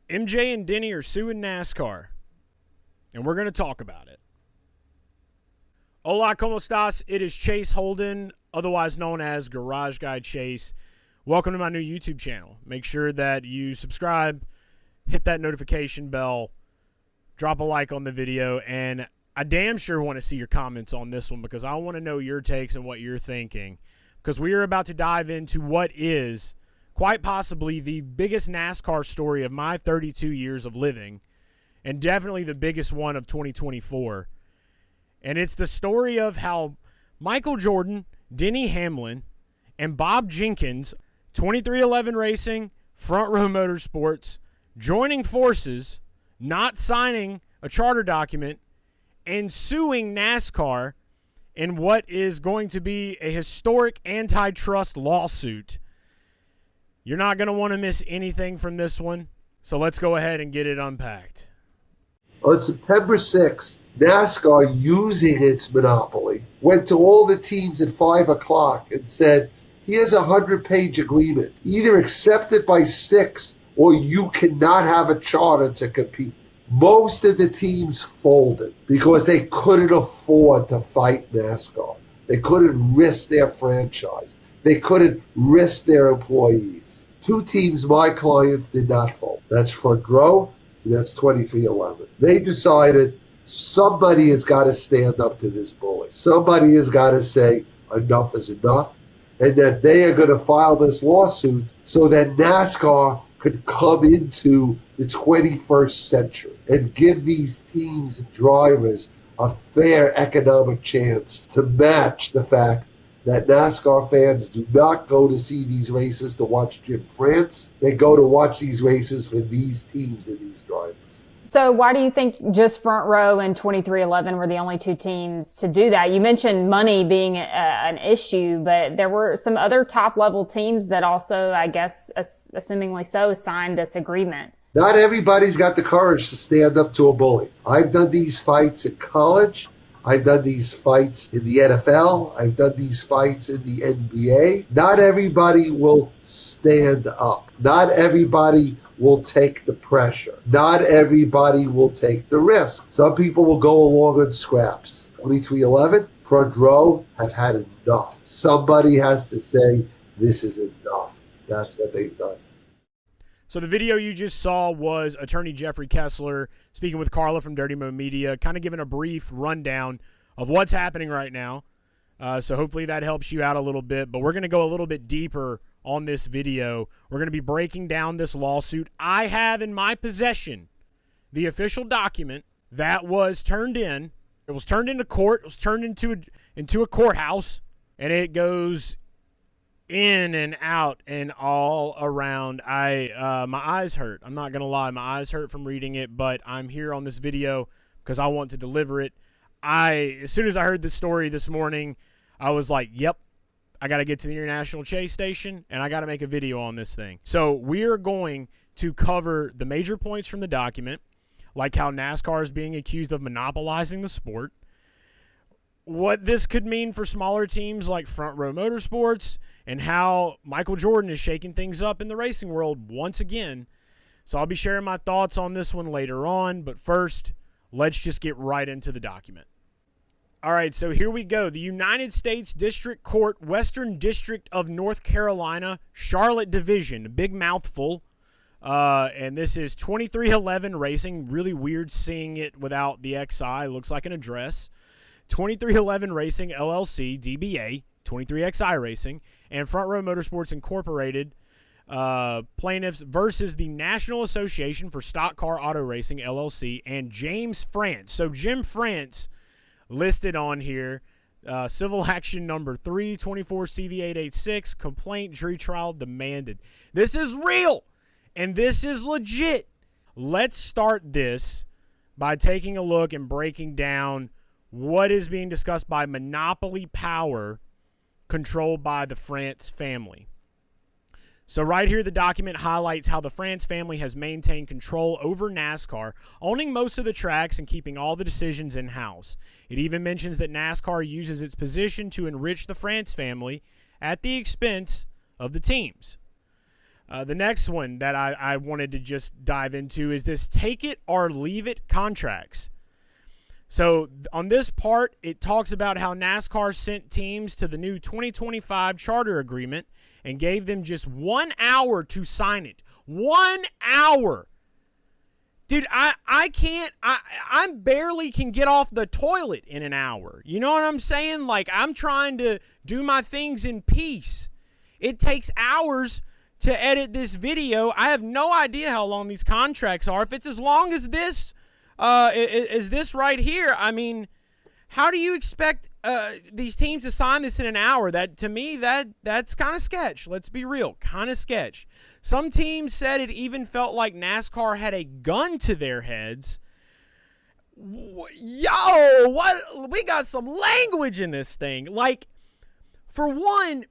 MJ and Denny are suing NASCAR, and we're going to talk about it. Hola, ¿cómo estás? It is Chase Holden, otherwise known as Garage Guy Chase. Welcome to my new YouTube channel. Make sure that you subscribe, hit that notification bell, drop a like on the video, and I damn sure want to see your comments on this one because I want to know your takes and what you're thinking, because we are about to dive into what is quite possibly the biggest NASCAR story of my 32 years of living, and definitely the biggest one of 2024. And it's the story of how Michael Jordan, Denny Hamlin, and Bob Jenkins, 2311 Racing, Front Row Motorsports, joining forces, not signing a charter document, and suing NASCAR in what is going to be a historic antitrust lawsuit. You're not going to want to miss anything from this one, so let's go ahead and get it unpacked. On September 6th, NASCAR, using its monopoly, went to all the teams at 5 o'clock and said, here's a 100-page agreement. Either accept it by 6 or you cannot have a charter to compete. Most of the teams folded because they couldn't afford to fight NASCAR. They couldn't risk their franchise. They couldn't risk their employees. 2 teams, my clients, did not fold. That's Front Row, and that's 2311. They decided somebody has got to stand up to this bully. Somebody has got to say enough is enough, and that they are going to file this lawsuit so that NASCAR could come into the 21st century and give these teams and drivers a fair economic chance to match the fact that NASCAR fans do not go to see these races to watch Jim France. They go to watch these races for these teams and these drivers. So why do you think just Front Row and 2311 were the only 2 teams to do that? You mentioned money being an issue, but there were some other top-level teams that also, I guess, assumingly so, signed this agreement. Not everybody's got the courage to stand up to a bully. I've done these fights in college. I've done these fights in the NFL. I've done these fights in the NBA. Not everybody will stand up. Not everybody will take the pressure. Not everybody will take the risk. Some people will go along on scraps. 2311, Front Row have had enough. Somebody has to say, this is enough. That's what they've done. So the video you just saw was attorney Jeffrey Kessler speaking with Carla from Dirty Mo Media, kind of giving a brief rundown of what's happening right now. So hopefully that helps you out a little bit. But we're going to go a little bit deeper on this video. We're going to be breaking down this lawsuit. I have in my possession the official document that was turned in. It was turned into court. It was turned into a courthouse. And it goes in and out and all around. My eyes hurt. I'm not going to lie. My eyes hurt from reading it, but I'm here on this video because I want to deliver it. As soon as I heard this story this morning, I was like, yep, I got to get to the International Chase Station and I got to make a video on this thing. So we're going to cover the major points from the document, like how NASCAR is being accused of monopolizing the sport, what this could mean for smaller teams like Front Row Motorsports, and how Michael Jordan is shaking things up in the racing world once again. So I'll be sharing my thoughts on this one later on, but first, let's just get right into the document. All right, so here we go. The United States District Court, Western District of North Carolina, Charlotte Division, a big mouthful. And this is 2311 Racing. Really weird seeing it without the XI. Looks like an address. 2311 Racing, LLC, DBA, 23XI Racing, and Front Row Motorsports Incorporated, plaintiffs versus the National Association for Stock Car Auto Racing, LLC, and James France. So Jim France listed on here, civil action number 324 CV886, complaint, jury trial demanded. This is real, and this is legit. Let's start this by taking a look and breaking down what is being discussed by monopoly power controlled by the France family. So right here, the document highlights how the France family has maintained control over NASCAR, owning most of the tracks and keeping all the decisions in-house. It even mentions that NASCAR uses its position to enrich the France family at the expense of the teams. The next one that I wanted to just dive into is this take it or leave it contracts. So on this part, it talks about how NASCAR sent teams to the new 2025 charter agreement and gave them just 1 hour to sign it. 1 hour. Dude, I can't, I barely can get off the toilet in an hour. You know what I'm saying? Like, I'm trying to do my things in peace. It takes hours to edit this video. I have no idea how long these contracts are. If it's as long as this right here, I mean, how do you expect these teams to sign this in an hour? That, to me, that's kind of sketch. Let's be real, kind of sketch. Some teams said it even felt like NASCAR had a gun to their heads. Yo, what? We got some language in this thing. Like, for one,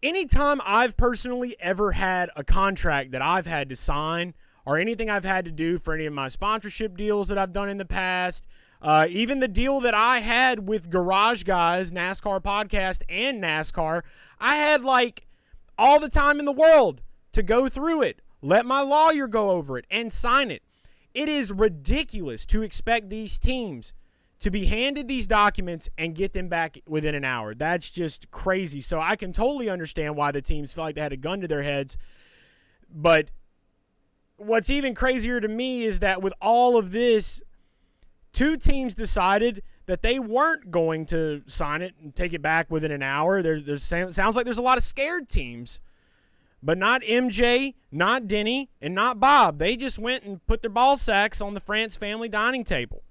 anytime I've personally ever had a contract that I've had to sign or anything I've had to do for any of my sponsorship deals that I've done in the past, even the deal that I had with Garage Guys, NASCAR podcast, and NASCAR, I had like all the time in the world to go through it, let my lawyer go over it, and sign it. It is ridiculous to expect these teams to be handed these documents and get them back within an hour. That's just crazy. So I can totally understand why the teams feel like they had a gun to their heads. But what's even crazier to me is that with all of this, two teams decided that they weren't going to sign it and take it back within an hour. Sounds like there's a lot of scared teams. But not MJ, not Denny, and not Bob. They just went and put their ball sacks on the France family dining table.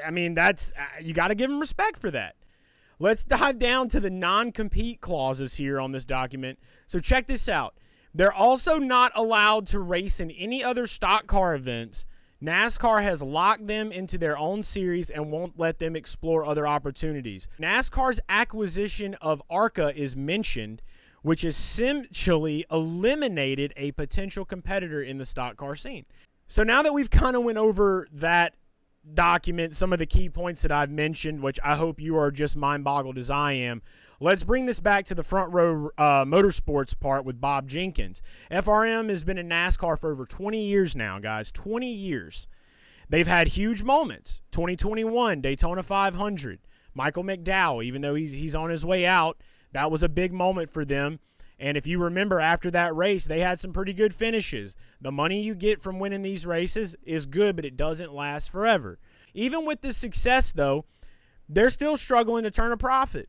I mean, that's you got to give them respect for that. Let's dive down to the non-compete clauses here on this document. So check this out. They're also not allowed to race in any other stock car events. NASCAR has locked them into their own series and won't let them explore other opportunities. NASCAR's acquisition of ARCA is mentioned, which essentially eliminated a potential competitor in the stock car scene. So now that we've kind of went over that document, some of the key points that I've mentioned, which I hope you are just mind-boggled as I am, let's bring this back to the Front Row Motorsports part with Bob Jenkins. FRM has been in NASCAR for over 20 years now, guys, 20 years. They've had huge moments. 2021, Daytona 500. Michael McDowell, even though he's on his way out, that was a big moment for them. And if you remember, after that race, they had some pretty good finishes. The money you get from winning these races is good, but it doesn't last forever. Even with this success, though, they're still struggling to turn a profit.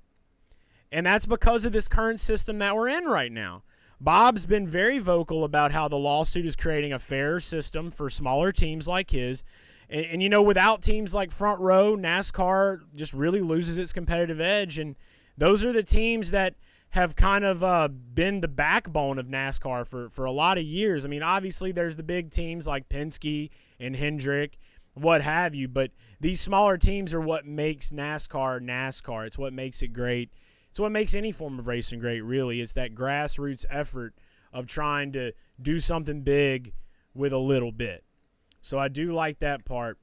And that's because of this current system that we're in right now. Bob's been very vocal about how the lawsuit is creating a fairer system for smaller teams like his. And you know, without teams like Front Row, NASCAR just really loses its competitive edge. And those are the teams that have kind of been the backbone of NASCAR for a lot of years. I mean, obviously there's the big teams like Penske and Hendrick, what have you, but these smaller teams are what makes NASCAR NASCAR. It's what makes it great. It's what makes any form of racing great, really. It's that grassroots effort of trying to do something big with a little bit. So I do like that part.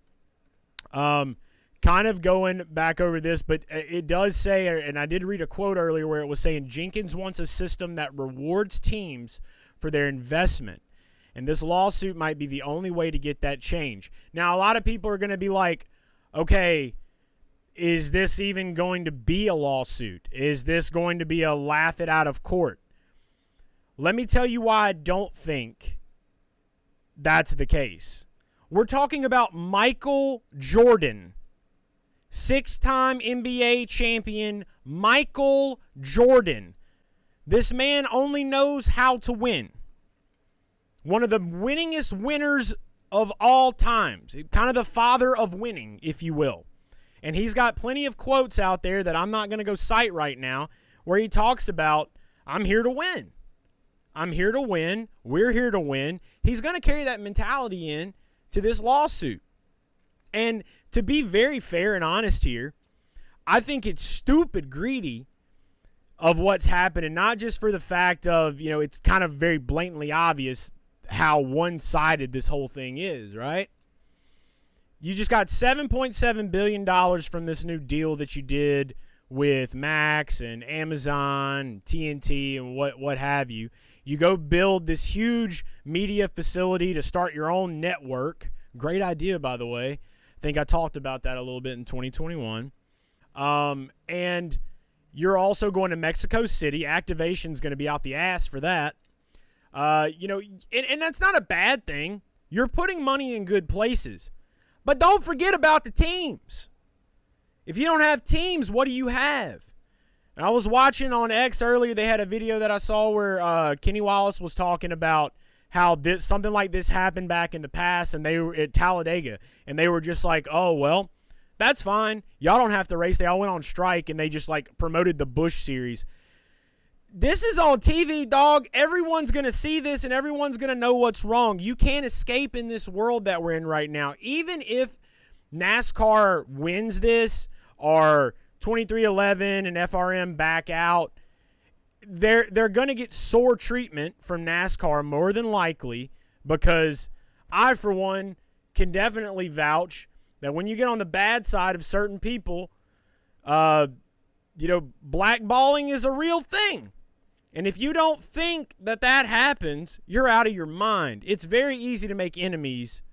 Kind of going back over this, but it does say, and I did read a quote earlier where it was saying Jenkins wants a system that rewards teams for their investment. And this lawsuit might be the only way to get that change. Now, a lot of people are going to be like, okay, is this even going to be a lawsuit? Is this going to be a laugh it out of court? Let me tell you why I don't think that's the case. We're talking about Michael Jordan. 6-time NBA champion Michael Jordan. This man only knows how to win. One of the winningest winners of all times. Kind of the father of winning, if you will. And he's got plenty of quotes out there that I'm not going to go cite right now where he talks about, I'm here to win. I'm here to win. We're here to win. He's going to carry that mentality in to this lawsuit. And to be very fair and honest here, I think it's stupid greedy of what's happening, not just for the fact of, you know, it's kind of very blatantly obvious how one-sided this whole thing is, right? You just got $7.7 billion from this new deal that you did with Max and Amazon, TNT, and what have you. You go build this huge media facility to start your own network. Great idea, by the way. I think I talked about that a little bit in 2021. And you're also going to Mexico City. Activation's going to be out the ass for that. And that's not a bad thing. You're putting money in good places. But don't forget about the teams. If you don't have teams, what do you have? And I was watching on X earlier. They had a video that I saw where Kenny Wallace was talking about how something like this happened back in the past, and they were at Talladega, and they were just like, oh, well, that's fine. Y'all don't have to race. They all went on strike, and they just, like, promoted the Busch Series. This is on TV, dog. Everyone's going to see this, and everyone's going to know what's wrong. You can't escape in this world that we're in right now. Even if NASCAR wins this or 2311 and FRM back out, they're going to get sore treatment from NASCAR more than likely, because I, for one, can definitely vouch that when you get on the bad side of certain people, blackballing is a real thing. And if you don't think that happens, you're out of your mind. It's very easy to make enemies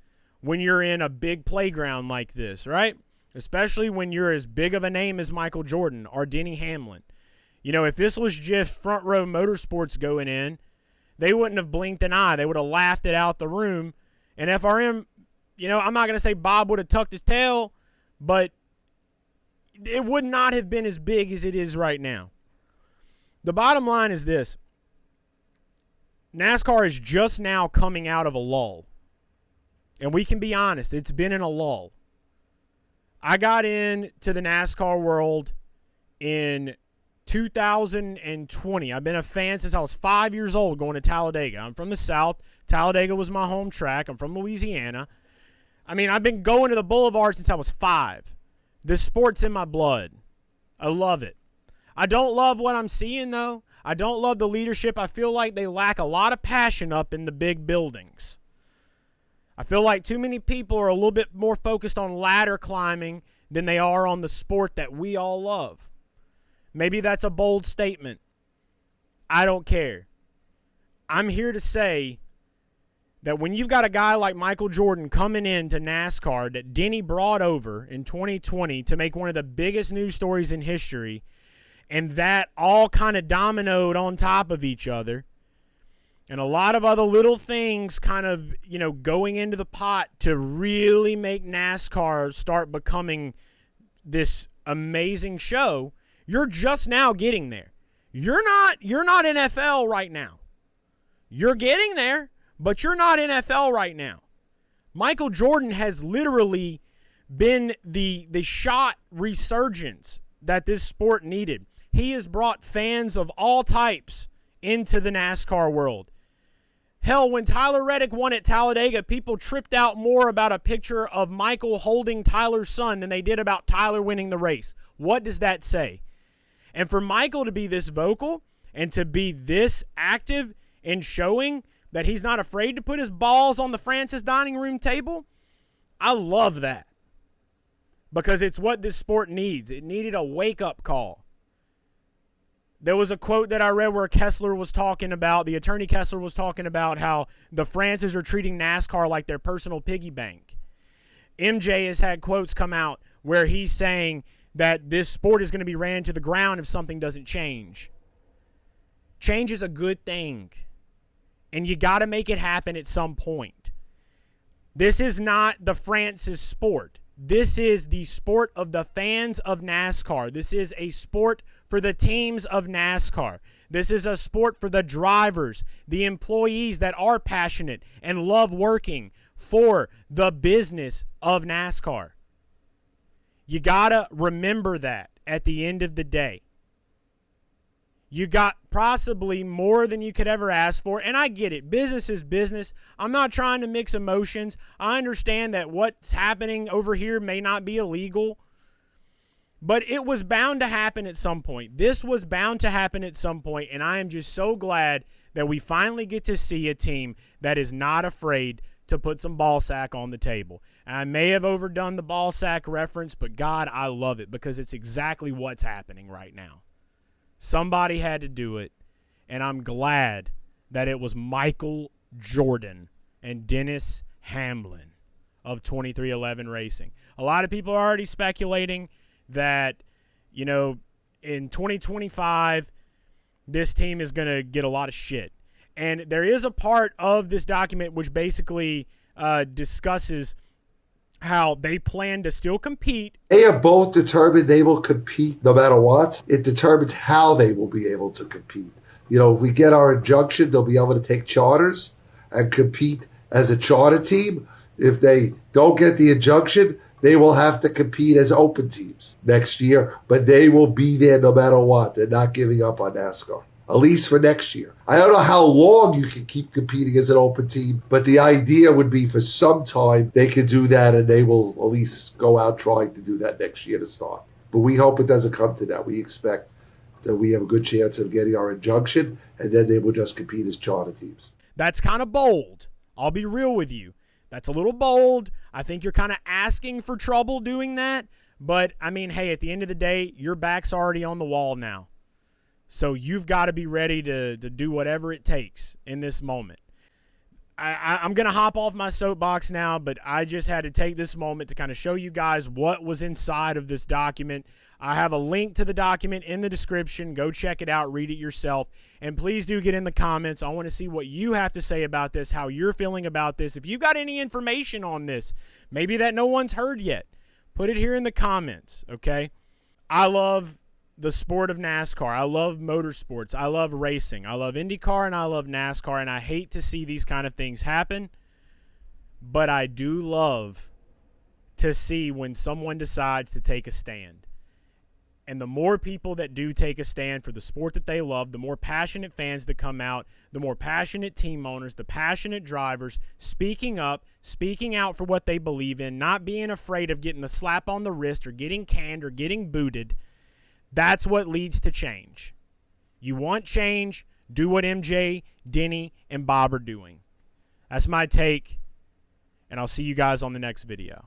when you're in a big playground like this, right? Especially when you're as big of a name as Michael Jordan or Denny Hamlin. You know, if this was just Front Row Motorsports going in, they wouldn't have blinked an eye. They would have laughed it out the room. And FRM, I'm not going to say Bob would have tucked his tail, but it would not have been as big as it is right now. The bottom line is this. NASCAR is just now coming out of a lull. And we can be honest, it's been in a lull. I got into the NASCAR world in 2020. I've been a fan since I was 5 years old going to Talladega. I'm from the South. Talladega was my home track. I'm from Louisiana. I mean, I've been going to the Boulevard since I was 5. This sport's in my blood. I love it. I don't love what I'm seeing, though. I don't love the leadership. I feel like they lack a lot of passion up in the big buildings. I feel like too many people are a little bit more focused on ladder climbing than they are on the sport that we all love. Maybe that's a bold statement. I don't care. I'm here to say that when you've got a guy like Michael Jordan coming into NASCAR that Denny brought over in 2020 to make one of the biggest news stories in history, and that all kind of dominoed on top of each other, and a lot of other little things kind of, going into the pot to really make NASCAR start becoming this amazing show, you're just now getting there. You're not NFL right now. You're getting there, but you're not NFL right now. Michael Jordan has literally been the shot resurgence that this sport needed. He has brought fans of all types into the NASCAR world. Hell, when Tyler Reddick won at Talladega, people tripped out more about a picture of Michael holding Tyler's son than they did about Tyler winning the race. What does that say? And for Michael to be this vocal and to be this active in showing that he's not afraid to put his balls on the Francis dining room table, I love that. Because it's what this sport needs. It needed a wake-up call. There was a quote that I read where Kessler was talking about, the attorney Kessler was talking about how the Francis are treating NASCAR like their personal piggy bank. MJ has had quotes come out where he's saying that this sport is going to be ran to the ground if something doesn't change. Change is a good thing. And you got to make it happen at some point. This is not the Francis sport. This is the sport of the fans of NASCAR. This is a sport for the teams of NASCAR. This is a sport for the drivers, the employees that are passionate and love working for the business of NASCAR. You got to remember that at the end of the day. You got possibly more than you could ever ask for, and I get it. Business is business. I'm not trying to mix emotions. I understand that what's happening over here may not be illegal, but it was bound to happen at some point. This was bound to happen at some point, and I am just so glad that we finally get to see a team that is not afraid to put some ball sack on the table. And I may have overdone the ball sack reference, but God, I love it because it's exactly what's happening right now. Somebody had to do it, and I'm glad that it was Michael Jordan and Dennis Hamlin of 2311 Racing. A lot of people are already speculating that, you know, in 2025, this team is going to get a lot of shit. And there is a part of this document which basically discusses how they plan to still compete. They have both determined they will compete no matter what. It determines how they will be able to compete. You know, if we get our injunction, they'll be able to take charters and compete as a charter team. If they don't get the injunction, they will have to compete as open teams next year, but they will be there no matter what. They're not giving up on NASCAR, at least for next year. I don't know how long you can keep competing as an open team, but the idea would be for some time they can do that, and they will at least go out trying to do that next year to start. But we hope it doesn't come to that. We expect that we have a good chance of getting our injunction, and then they will just compete as charter teams. That's kind of bold. I'll be real with you. That's a little bold. I think you're kind of asking for trouble doing that. But, I mean, hey, at the end of the day, your back's already on the wall now. So you've got to be ready to do whatever it takes in this moment. I'm going to hop off my soapbox now, but I just had to take this moment to kind of show you guys what was inside of this document. I have a link to the document in the description. Go check it out. Read it yourself. And please do get in the comments. I want to see what you have to say about this, how you're feeling about this. If you've got any information on this, maybe that no one's heard yet, put it here in the comments, okay? I love the sport of NASCAR. I love motorsports. I love racing. I love IndyCar and I love NASCAR, and I hate to see these kind of things happen, but I do love to see when someone decides to take a stand. And the more people that do take a stand for the sport that they love, the more passionate fans that come out, the more passionate team owners, the passionate drivers speaking up, speaking out for what they believe in, not being afraid of getting the slap on the wrist or getting canned or getting booted. That's what leads to change. You want change, do what MJ, Denny, and Bob are doing. That's my take, and I'll see you guys on the next video.